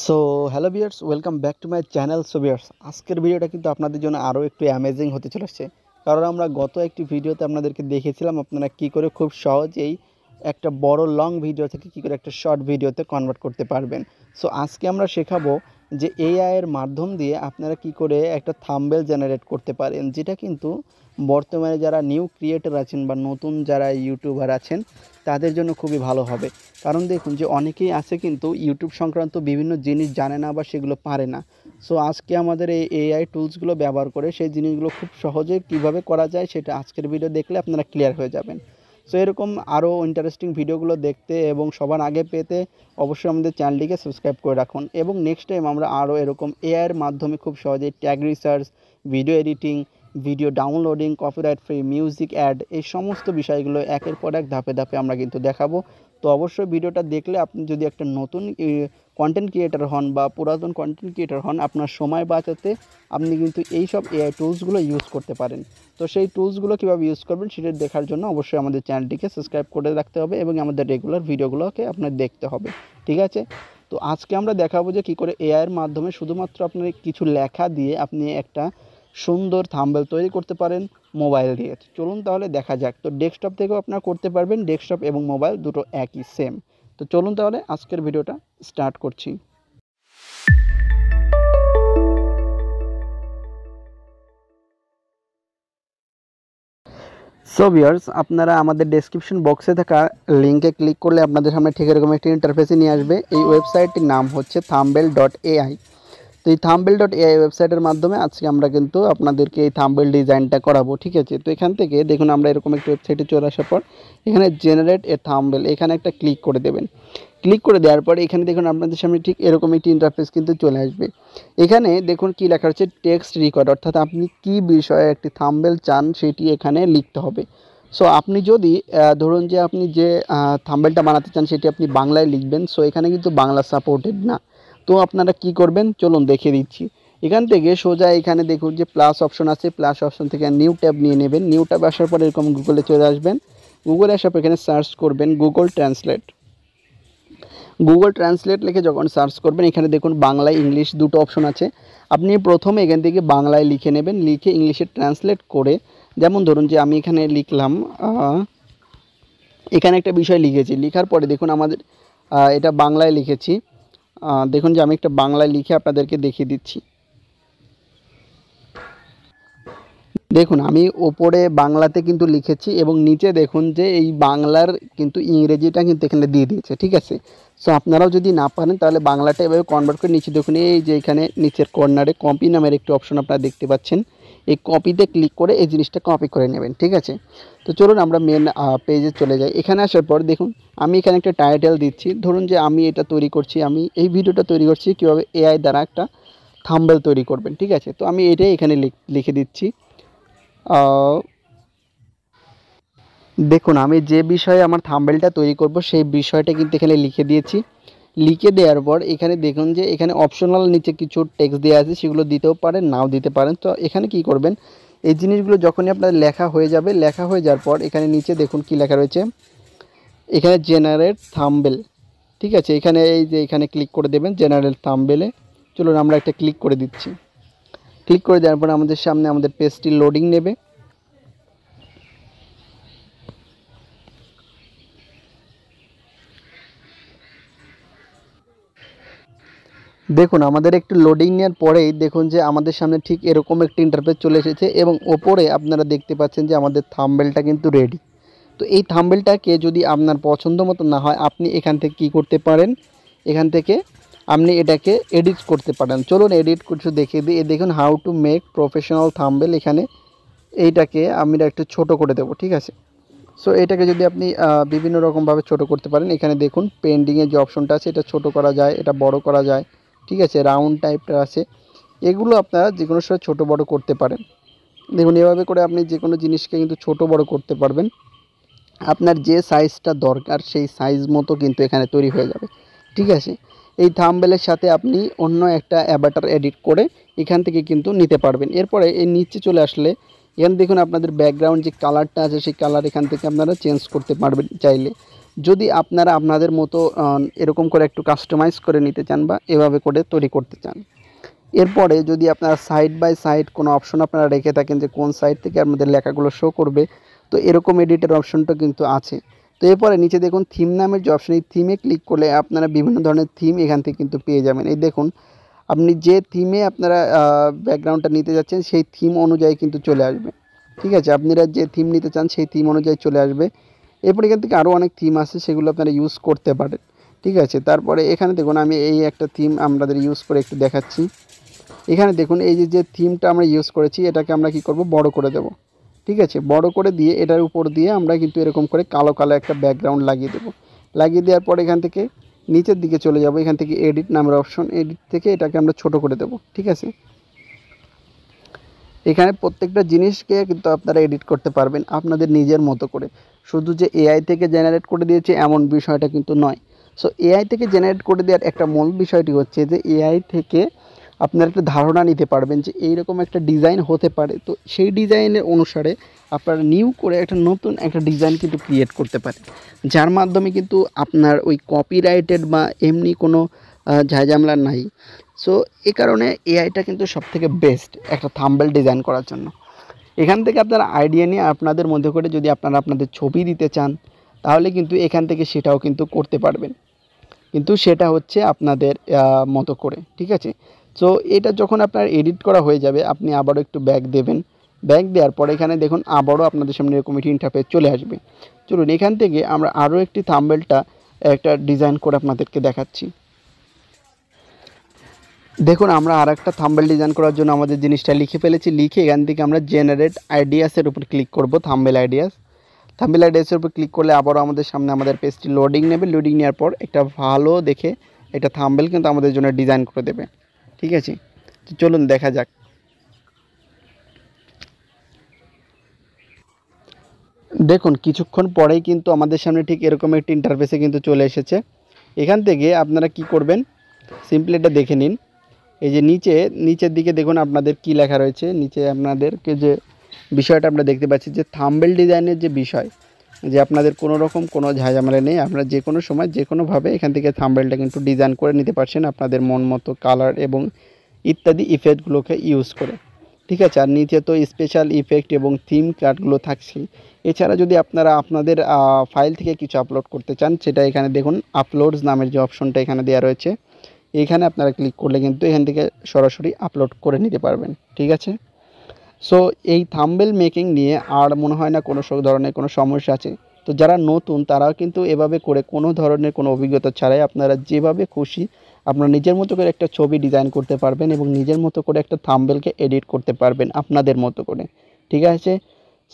So hello viewers, welcome back to my channel. So viewers, আজকের ভিডিওটা কিন্তু আপনাদের জন্য আরও একটু অ্যামেজিং হতে চলেছে, কারণ আমরা গত একটি ভিডিওতে আপনাদেরকে দেখিয়েছিলাম আপনারা কী করে খুব সহজেই একটা বড় লং ভিডিও থেকে কী করে একটা শর্ট ভিডিওতে কনভার্ট করতে পারবেন। সো আজকে আমরা শেখাবো যে এআই এর মাধ্যম দিয়ে আপনারা কী করে একটা থাম্বনেল জেনারেট করতে পারেন, যেটা কিন্তু বর্তমানে যারা নিউ ক্রিয়েটর আছেন বা নতুন যারা ইউটিউবার আছেন তাদের জন্য খুবই ভালো হবে। কারণ দেখুন যে অনেকেই আছে কিন্তু ইউটিউব সংক্রান্ত বিভিন্ন জিনিস জানে না বা সেগুলো পারে না। সো আজকে আমাদের এই এআই টুলসগুলো ব্যবহার করে সেই জিনিসগুলো খুব সহজে কীভাবে করা যায় সেটা আজকের ভিডিও দেখলে আপনারা ক্লিয়ার হয়ে যাবেন। সো এরকম আরও ইন্টারেস্টিং ভিডিওগুলো দেখতে এবং সবার আগে পেতে অবশ্যই আমাদের চ্যানেলটিকে সাবস্ক্রাইব করে রাখুন। এবং নেক্সট টাইম আমরা আরও এরকম এআইয়ের মাধ্যমে খুব সহজেই tag research, video editing, video downloading, copyright free music add, এই সমস্ত বিষয়গুলো একের পর এক ধাপে ধাপে আমরা কিন্তু দেখাবো। তো অবশ্যই ভিডিওটা দেখলে আপনি যদি একটা নতুন কন্টেন্ট ক্রিয়েটর হন বা পুরাতন কন্টেন্ট ক্রিয়েটর হন, আপনার সময় বাঁচাতে আপনি কিন্তু এই সব এআই টুলসগুলো ইউজ করতে পারেন। তো সেই টুলসগুলো কীভাবে ইউজ করবেন সেটা দেখার জন্য অবশ্যই আমাদের চ্যানেলটিকে সাবস্ক্রাইব করে রাখতে হবে এবং আমাদের রেগুলার ভিডিওগুলোকে আপনার দেখতে হবে, ঠিক আছে? তো আজকে আমরা দেখাবো যে কী করে এআইয়ের মাধ্যমে শুধুমাত্র আপনার কিছু লেখা দিয়ে আপনি একটা সুন্দর থাম্বনেল তৈরি করতে পারেন মোবাইল দিয়ে। চলুন তাহলে দেখা যাক। তো ডেস্কটপ থেকেও আপনারা করতে পারবেন, ডেস্কটপ এবং মোবাইল দুটো একই সেম। তো চলুন তাহলে আজকের ভিডিওটা স্টার্ট করছি। সো ভিউয়ার্স, আপনারা আমাদের ডেসক্রিপশন বক্সে থাকা লিঙ্কে ক্লিক করলে আপনাদের সামনে ঠিক এরকম একটি ইন্টারফেসে নিয়ে আসবে। এই ওয়েবসাইটটির নাম হচ্ছে Thumbly.ai। তো এই Thumbly.ai ওয়েবসাইটের মাধ্যমে আজকে আমরা কিন্তু আপনাদেরকে এই থাম্বনেল ডিজাইনটা করাবো, ঠিক আছে? তো এখান থেকে দেখুন আমরা এরকম একটা ওয়েবসাইটে চলে আসার পর এখানে জেনারেট এ থাম্বনেল, এখানে একটা ক্লিক করে দেবেন। ক্লিক করে দেওয়ার পরে এখানে দেখুন আপনাদের সামনে ঠিক এরকম একটি ইন্টারফেস কিন্তু চলে আসবে। এখানে দেখুন কি লেখা হচ্ছে টেক্সট রেকর্ড, অর্থাৎ আপনি কি বিষয়ে একটি থাম্বনেল চান সেটি এখানে লিখতে হবে। সো আপনি যদি ধরুন যে আপনি যে থাম্বনেলটা বানাতে চান সেটি আপনি বাংলায় লিখবেন। সো এখানে কিন্তু বাংলা সাপোর্টেড না। তো আপনারা কি করবেন চলুন দেখিয়ে দিচ্ছি। এখান থেকে সোজা এখানে দেখুন যে প্লাস অপশন আছে, প্লাস অপশন থেকে নিউ ট্যাব নিয়ে নেবেন। নিউ ট্যাব আসার পর এরকম গুগলে চলে আসবেন। গুগলে আসার পর এখানে সার্চ করবেন গুগল ট্রান্সলেট। গুগল ট্রান্সলেট লিখে যখন সার্চ করবেন এখানে দেখুন বাংলা ইংলিশ দুটো অপশন আছে। আপনি প্রথমে এখান থেকে বাংলায় লিখে নেবেন, লিখে ইংলিশে ট্রান্সলেট করে, যেমন ধরুন যে আমি এখানে লিখলাম, এখানে একটা বিষয় লিখেছি, লিখার পরে দেখুন আমাদের এটা বাংলায় লিখেছি। দেখুন যে আমি একটা বাংলায় লিখে আপনাদেরকে দেখিয়ে দিচ্ছি। দেখুন আমি ওপরে বাংলাতে কিন্তু লিখেছি এবং নিচে দেখুন যে এই বাংলার কিন্তু ইংরেজিটা কিন্তু এখানে দিয়ে দিয়েছে, ঠিক আছে? সো আপনারাও যদি না পারেন তাহলে বাংলাটা এভাবে কনভার্ট করে নিচে দেখুন এই যে এখানে নিচের কর্নারে কপি নামের একটি অপশন আপনারা দেখতে পাচ্ছেন। এই কপিতে ক্লিক করে এই জিনিসটা কপি করে নেবেন, ঠিক আছে? তো চলুন আমরা মেন পেজে চলে যাই। এখানে আসার পর দেখুন আমি এখানে একটা টাইটেল দিচ্ছি। ধরুন যে আমি এটা তৈরি করছি, আমি এই ভিডিওটা তৈরি করছি কীভাবে এআই দ্বারা একটা থাম্বনেল তৈরি করবেন, ঠিক আছে? তো আমি এটাই এখানে লিখে দিচ্ছি। দেখুন আমি যে বিষয়ে আমার থাম্বনেলটা তৈরি করব সেই বিষয়টা কিন্তু এখানে লিখে দিয়েছি। লিখে দেওয়ার পর এখানে দেখুন যে এখানে অপশনাল নিচে কিছু টেক্সট দেওয়া আছে, সেগুলো দিতেও পারেন নাও দিতে পারেন। তো এখানে কি করবেন, এই জিনিসগুলো যখনই আপনার লেখা হয়ে যাবে, লেখা হয়ে যাওয়ার পর এখানে নিচে দেখুন কি লেখা রয়েছে, এখানে জেনারেট থাম্বনেল, ঠিক আছে? এখানে এই যে এখানে ক্লিক করে দেবেন জেনারেট থাম্বনেলে। চলুন আমরা একটা ক্লিক করে দিচ্ছি। ক্লিক করে দেওয়ার পর আমাদের সামনে আমাদের পেজটি লোডিং নেবে। দেখুন আমাদের একটু লোডিং নেওয়ার পরেই দেখুন যে আমাদের সামনে ঠিক এরকম একটি ইন্টারফেস চলে এসেছে এবং ওপরে আপনারা দেখতে পাচ্ছেন যে আমাদের থাম্বনেলটা কিন্তু রেডি। তো এই থাম্বনেলটাকে যদি আপনার পছন্দ মতো না হয় আপনি এখান থেকে কী করতে পারেন, এখান থেকে আপনি এটাকে এডিট করতে পারেন। চলুন এডিট কিছু দেখিয়ে দিই। দেখুন how to make professional thumbnail, এখানে এইটাকে আমরা একটু ছোট করে দেবো, ঠিক আছে? সো এটাকে যদি আপনি বিভিন্ন রকমভাবে ছোট করতে পারেন। এখানে দেখুন পেন্ডিংয়ের যে অপশনটা আছে এটা ছোট করা যায়, এটা বড় করা যায়, ঠিক আছে? রাউন্ড টাইপটা আছে, এগুলো আপনারা যে কোনো সময় ছোটো বড়ো করতে পারেন। দেখুন এভাবে করে আপনি যে কোনো জিনিসকে কিন্তু ছোটো বড়ো করতে পারবেন। আপনার যে সাইজটা দরকার সেই সাইজ মতো কিন্তু এখানে তৈরি হয়ে যাবে, ঠিক আছে? এই থাম্বনেলের সাথে আপনি অন্য একটা অ্যাভাটার এডিট করে এখান থেকে কিন্তু নিতে পারবেন। এরপরে এই নিচে চলে আসলে এখানে দেখুন আপনাদের ব্যাকগ্রাউন্ড যে কালারটা আছে সেই কালার এখান থেকে আপনারা চেঞ্জ করতে পারবেন চাইলে। যদি আপনারা আপনাদের মতো এরকম করে একটু কাস্টমাইজ করে নিতে চান বা এভাবে করে তৈরি করতে চান। এরপরে যদি আপনারা সাইড বাই সাইড কোনো অপশন আপনারা রেখে থাকেন যে কোন সাইড থেকে আপনাদের লেখাগুলো শো করবে, তো এরকম এডিটের অপশনটা কিন্তু আছে। তো এরপরে নিচে দেখুন থিম নামের যে অপশন, এই থিমে ক্লিক করলে আপনারা বিভিন্ন ধরনের থিম এখান থেকে কিন্তু পেয়ে যাবেন। এই দেখুন আপনি যে থিমে আপনারা ব্যাকগ্রাউন্ডটা নিতে যাচ্ছেন সেই থিম অনুযায়ী কিন্তু চলে আসবে। ঠিক আছে, আপনারা যে থিম নিতে চান সেই থিম অনুযায়ী চলে আসবে। এরপর এখান থেকে আরও অনেক থিম আছে, সেগুলো আপনারা ইউজ করতে পারেন। ঠিক আছে, তারপরে এখানে দেখুন আমি এই একটা থিম আপনাদের ইউজ করে একটু দেখাচ্ছি। এখানে দেখুন এই যে থিমটা আমরা ইউজ করেছি এটাকে আমরা কি করব, বড় করে দেব। ঠিক আছে, বড় করে দিয়ে এটার উপর দিয়ে আমরা কিন্তু এরকম করে কালো কালো একটা ব্যাকগ্রাউন্ড লাগিয়ে দেব। লাগিয়ে দেওয়ার পর এখান থেকে নিচের দিকে চলে যাব, এখান থেকে এডিট নামের অপশন, এডিট থেকে এটাকে আমরা ছোট করে দেব। ঠিক আছে, এখানে প্রত্যেকটা জিনিসকে কিন্তু আপনারা এডিট করতে পারবেন আপনাদের নিজের মতো করে। শুধু যে এআই থেকে জেনারেট করে দিয়েছে এমন বিষয়টা কিন্তু নয়। সো এআই থেকে জেনারেট করে দেওয়ার একটা মূল বিষয়টি হচ্ছে যে এআই থেকে আপনারা একটা ধারণা নিতে পারবেন যে এইরকম একটা ডিজাইন হতে পারে, তো সেই ডিজাইনের অনুসারে আপনারা নিউ করে একটা নতুন একটা ডিজাইন কিন্তু ক্রিয়েট করতে পারেন, যার মাধ্যমে কিন্তু আপনার ওই কপিরাইটেড বা এমনি কোনো ঝামেলা নাই। সো এই কারণে এআইটা কিন্তু সবথেকে বেস্ট একটা থাম্বনেল ডিজাইন করার জন্য। এখান থেকে আপনারা আইডিয়া নিয়ে আপনাদের মধ্যে করে যদি আপনারা আপনাদের ছবি দিতে চান তাহলে কিন্তু এখান থেকে সেটাও কিন্তু করতে পারবেন, কিন্তু সেটা হচ্ছে আপনাদের মতো করে। ঠিক আছে, সো এটা যখন আপনার এডিট করা হয়ে যাবে আপনি আবারও একটু ব্যাক দেবেন। ব্যাক দেওয়ার পরে এখানে দেখুন আবারও আপনাদের সামনে এরকম একটি ইন্টারফেস চলে আসবে। চলুন এখান থেকে আমরা আরও একটি থাম্বনেলটা একটা ডিজাইন করে আপনাদেরকে দেখাচ্ছি। দেখুন আমরা আর একটা থাম্বনেল ডিজাইন করার জন্য আমাদের জিনিসটা লিখে ফেলেছি। লিখে এখান থেকে আমরা জেনারেট আইডিয়াসের উপর ক্লিক করব, থাম্বনেল আইডিয়াস। থাম্বনেল আইডিয়াসের উপর ক্লিক করলে আবারও আমাদের সামনে আমাদের পেজটি লোডিং নেবে। লোডিং নেওয়ার পর একটা ভালো দেখে একটা থাম্বনেল কিন্তু আমাদের জন্য ডিজাইন করে দেবে। ঠিক আছে, তো চলুন দেখা যাক। দেখুন কিছুক্ষণ পরেই কিন্তু আমাদের সামনে ঠিক এরকম একটি ইন্টারফেসে কিন্তু চলে এসেছে। এখান থেকে আপনারা কি করবেন, সিম্পলি এটা দেখে নিন। এই যে নিচের দিকে দেখুন আপনাদের কি লেখা রয়েছে। নিচে আপনাদেরকে যে বিষয়টা আমরা দেখতে পাচ্ছি যে থাম্বনেল ডিজাইনের যে বিষয়, যে আপনাদের কোনো রকম কোনো ঝামেলা নেই, আপনারা যে কোনো সময় যে কোনোভাবে এখান থেকে থাম্বনেলটা কিন্তু ডিজাইন করে নিতে পারছেন আপনাদের মন মতো কালার এবং ইত্যাদি ইফেক্টগুলোকে ইউজ করে। ঠিক আছে, আর নিচে তো স্পেশাল ইফেক্ট এবং থিম কার্ডগুলো থাকছেই। এছাড়া যদি আপনারা আপনাদের ফাইল থেকে কিছু আপলোড করতে চান সেটা এখানে দেখুন আপলোডস নামের যে অপশনটা এখানে দেওয়া রয়েছে, এখানে আপনারা ক্লিক করলে কিন্তু এখান থেকে সরাসরি আপলোড করে নিতে পারবেন। ঠিক আছে, সো এই থাম্বনেল মেকিং নিয়ে আর মনে হয় না কোনো ধরনের কোনো সমস্যা আছে। তো যারা নতুন তারাও কিন্তু এভাবে করে কোনো ধরনের কোনো অভিজ্ঞতা ছাড়াই আপনারা যেভাবে খুশি আপনারা নিজের মতো করে একটা ছবি ডিজাইন করতে পারবেন এবং নিজের মতো করে একটা থাম্বনেলকে এডিট করতে পারবেন আপনাদের মতো করে। ঠিক আছে,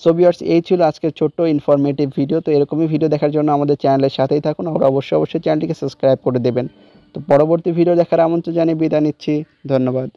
সো ভিউয়ার্স এই ছিল আজকের ছোট্ট ইনফরমেটিভ ভিডিও। তো এরকমই ভিডিও দেখার জন্য আমাদের চ্যানেলের সাথেই থাকুন আর অবশ্যই চ্যানেলটিকে সাবস্ক্রাইব করে দেবেন। তো পরবর্তী ভিডিও দেখার আমন্ত্রণ জানিয়ে বিদায় নিচ্ছি। ধন্যবাদ।